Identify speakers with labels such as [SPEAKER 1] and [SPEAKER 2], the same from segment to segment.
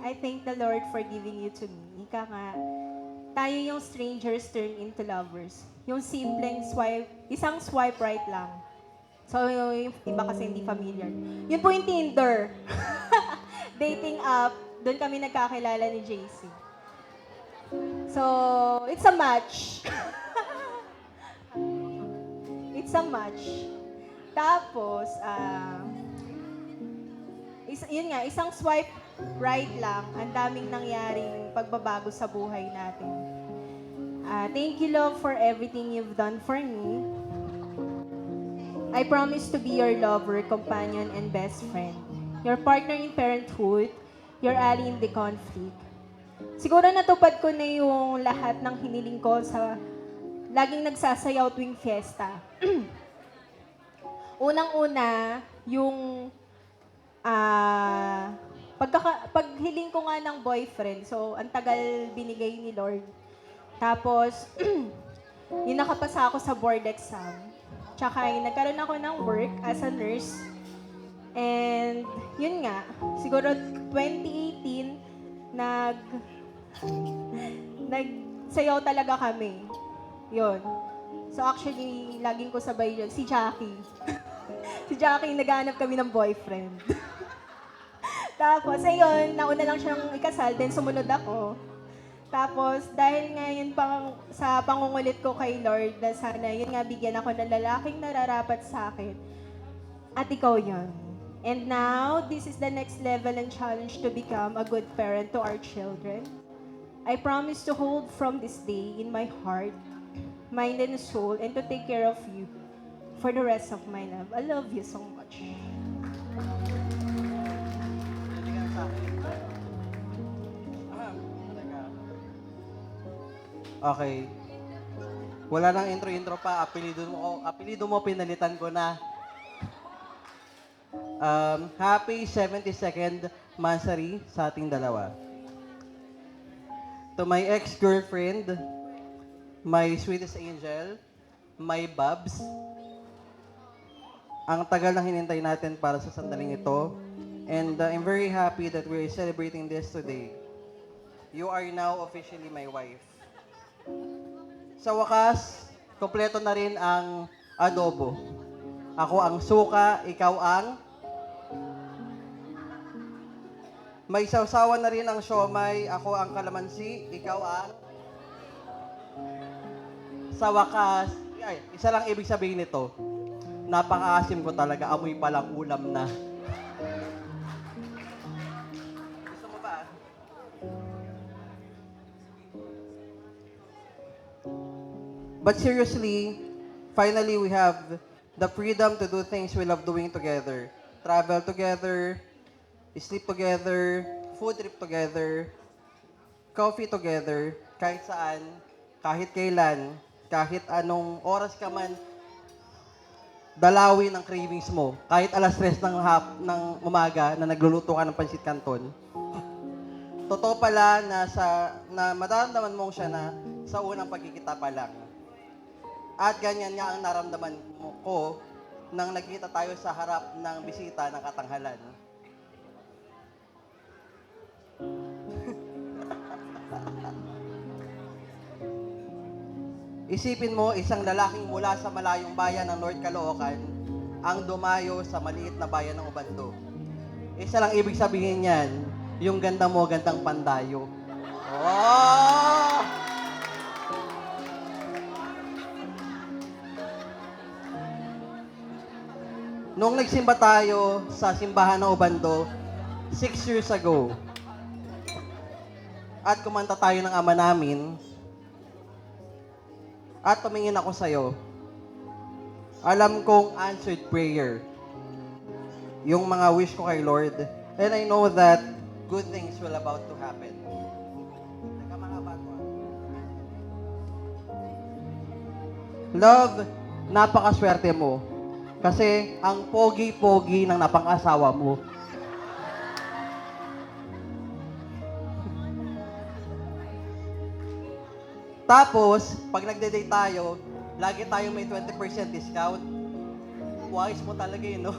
[SPEAKER 1] I thank the Lord for giving you to me. Ika nga, tayo yung strangers turn into lovers. Yung simpleng swipe, isang swipe right lang. So, yung iba kasi hindi familiar. Yun po yung Tinder. Dating app, doon kami nagkakilala ni JC. So, it's a match. It's a match. Tapos, yun nga, isang swipe right lang, ang daming nangyaring pagbabago sa buhay natin. Thank you, love, for everything you've done for me. I promise to be your lover, companion, and best friend. Your partner in parenthood, your ally in the conflict. Siguro natupad ko na yung lahat ng hiniling ko sa laging nagsasayaw tuwing fiesta. Unang-una, yung paghiling ko nga ng boyfriend, so ang tagal binigay ni Lord. Tapos, yung nakapasa ako sa board exam. Tsaka yung nagkaroon ako ng work as a nurse. And yun nga, siguro 2018, nagsayaw talaga kami. Yun. So actually, laging ko sabay yun, si Jackie. Si Jackie, naghahanap kami ng boyfriend. Tapos, ayun, nauna lang siyang ikasal, then sumunod ako. Tapos, dahil nga yun sa pangungulit ko kay Lord, na sana yun nga bigyan ako ng lalaking nararapat sa akin. At ikaw yun. And now, this is the next level and challenge to become a good parent to our children. I promise to hold from this day in my heart, mind and soul, and to take care of you for the rest of my life. I love you so much.
[SPEAKER 2] Okay. Wala nang intro-intro pa. Apelido mo, pinalitan ko na. Happy 72nd Mansari sa ating dalawa. To my ex-girlfriend, my sweetest angel, my Babs, ang tagal na hinintay natin para sa sandaling ito. And I'm very happy that we're celebrating this today. You are now officially my wife. Sa wakas, kompleto na rin ang adobo. Ako ang suka, ikaw ang... May sausawan na rin ang siomay, ako ang kalamansi, ikaw ang... Sa wakas, isa lang ibig sabihin nito, napakaasim ko talaga, amoy palang ulam na. Gusto mo ba? But seriously, finally we have the freedom to do things we love doing together. Travel together, sleep together, food trip together, coffee together, kahit saan, kahit kailan, kahit anong oras ka man, dalawin ang cravings mo. Kahit alas 3 ng umaga na nagluluto ka ng pansit canton. Totoo pala na madaramdaman mo siya na sa unang pagkikita pa lang. At ganyan nga ang naramdaman ko nang nagkita tayo sa harap ng bisita ng katanghalan. Isipin mo, isang lalaking mula sa malayong bayan ng North Caloocan ang dumayo sa maliit na bayan ng Ubando. Isa lang ibig sabihin niyan, yung ganda mo, gandang pandayo. Oh! Nung nagsimba tayo sa simbahan ng Ubando, 6 years ago, at kumanta tayo ng ama namin, at tumingin ako sa'yo, alam kong answered prayer. Yung mga wish ko kay Lord, and I know that good things will about to happen. Teka mga bago. Love, napakaswerte mo. Kasi ang pogi-pogi ng napang-asawa mo. Tapos, pag nagde-date tayo, lagi tayo may 20% discount. Wise mo talaga yun, no?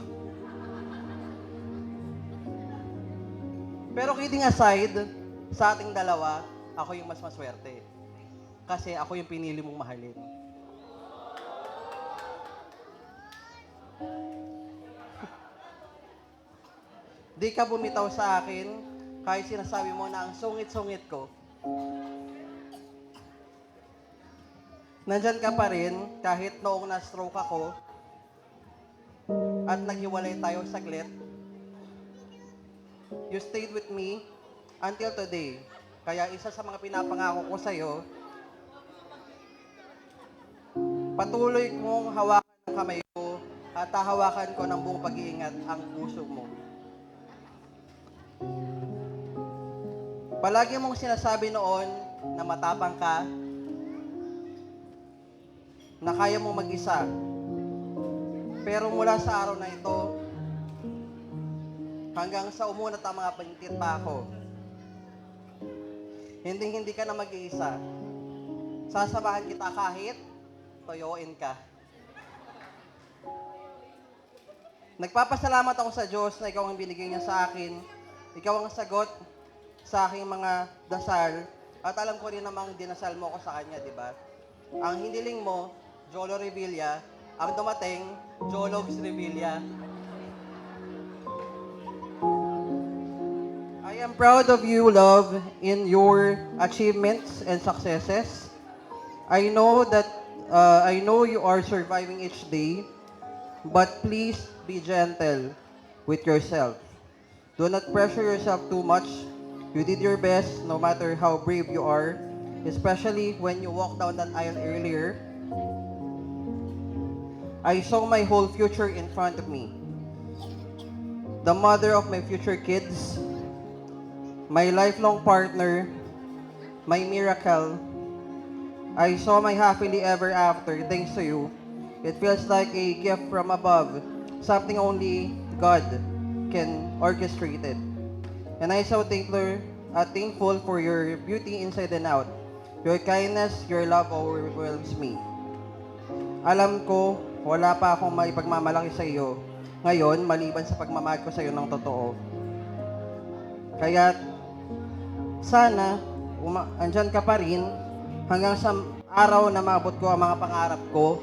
[SPEAKER 2] Pero kidding aside, sa ating dalawa, ako yung mas maswerte. Kasi ako yung pinili mong mahalin. Di ka bumitaw sa akin kahit sinasabi mo na ang sungit-sungit ko. Nandyan ka pa rin kahit noong na-stroke ako at naghiwalay tayo saglit. You stayed with me until today. Kaya isa sa mga pinapangako ko sa'yo, patuloy mong hawakan ang kamay ko at hahawakan ko ng buong pag-iingat ang puso mo. Palagi mong sinasabi noon na matapang ka, na kaya mong mag-isa. Pero mula sa araw na ito, hanggang sa umunat ang mga paningkit pa ako, hindi ka na mag-iisa. Sasamahan kita kahit toyoin ka. Nagpapasalamat ako sa Diyos na ikaw ang binigay niya sa akin. Ikaw ang sagot sa aking mga dasal. At alam ko rin namang dinasal mo ako sa Kanya, di ba? Ang hiniling mo, Jolo Revilla. Ang dumating, Jologs Revilla. I am proud of you, love, in your achievements and successes. I know you are surviving each day, but please be gentle with yourself. Do not pressure yourself too much. You did your best no matter how brave you are, especially when you walked down that aisle earlier. I saw my whole future in front of me. The mother of my future kids, my lifelong partner, my miracle. I saw my happily ever after thanks to you. It feels like a gift from above, something only God can orchestrate it. And I so thankful for your beauty inside and out. Your kindness, your love overwhelms me. Alam ko, wala pa akong maipagmamalaki sa iyo ngayon maliban sa pagmamahal ko sa iyo ng totoo. Kaya sana andyan ka pa rin hanggang sa araw na maabot ko ang mga pangarap ko,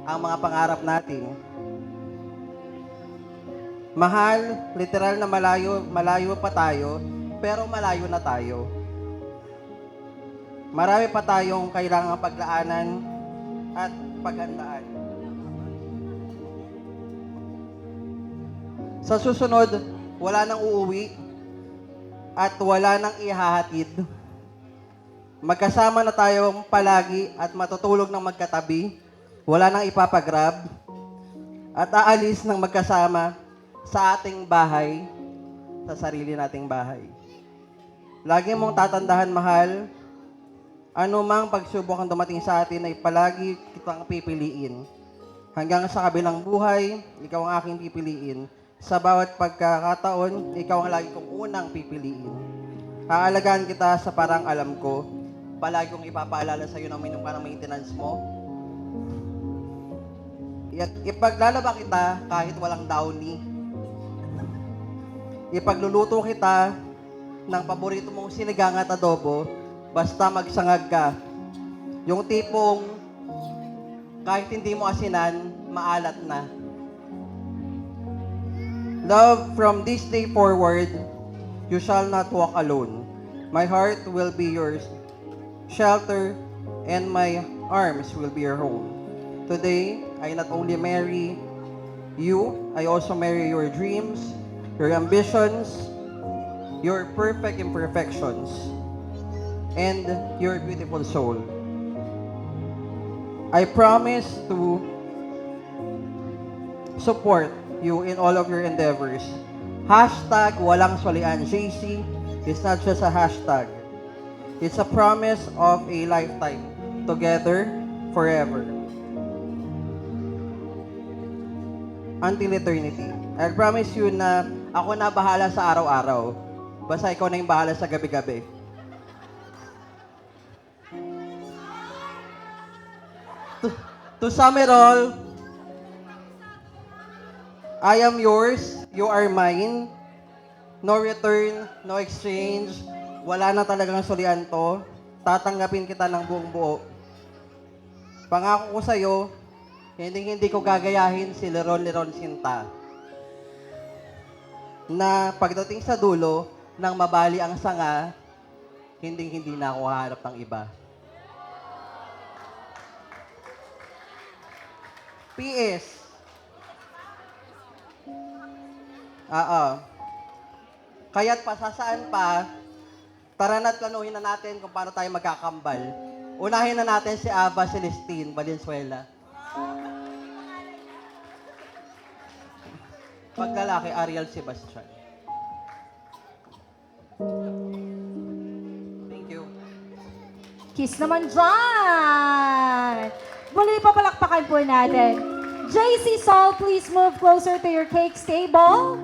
[SPEAKER 2] ang mga pangarap natin. Mahal, literal na malayo pa tayo, pero malayo na tayo. Marami pa tayong kailangang paglaanan at paghandaan. Sa susunod, wala nang uuwi at wala nang ihahatid. Magkasama na tayong palagi at matutulog ng magkatabi. Wala nang ipapagrab. At aalis ng magkasama sa ating bahay, sa sarili nating bahay. Lagi mong tatandahan, mahal, anumang pagsubok ang dumating sa atin ay palagi kitang pipiliin. Hanggang sa kabilang buhay, ikaw ang aking pipiliin. Sa bawat pagkakataon, ikaw ang lagi kong unang pipiliin. Aalagaan kita sa parang alam ko. Palagi kong ipapaalala sa iyo ng minum ka ng maintenance mo. Ipaglalaba kita kahit walang downy. Ipagluluto kita ng paborito mong sinigang at adobo, basta magsangag ka. Yung tipong kahit hindi mo asinan, maalat na. Love, from this day forward, you shall not walk alone. My heart will be yours, shelter, and my arms will be your home. Today, I not only marry you, I also marry your dreams, your ambitions, your perfect imperfections, and your beautiful soul. I promise to support you in all of your endeavors. Hashtag walang solian. JC is not just a hashtag. It's a promise of a lifetime. Together, forever. Until eternity. I promise you na ako na bahala sa araw-araw. Basta ikaw na yung bahala sa gabi-gabi. To sum it all, I am yours, you are mine, no return, no exchange, wala na talagang sulian to. Tatanggapin kita ng buong buo. Pangako ko sa'yo, hindi ko gagayahin si Leron Sinta. Na pagdating sa dulo, nang mabali ang sanga, hindi na ako hahanap ng iba. PS. Kaya't pasasaan pa, tara na't planuhin na natin kung paano tayo magkakambal. Unahin na natin si Ava Celestine Valenzuela. Paglalaki, Ariel Sebastian. Thank you.
[SPEAKER 3] Kiss naman dyan! Muli papalakpakan po natin. JC Saul, please move closer to your cakes table.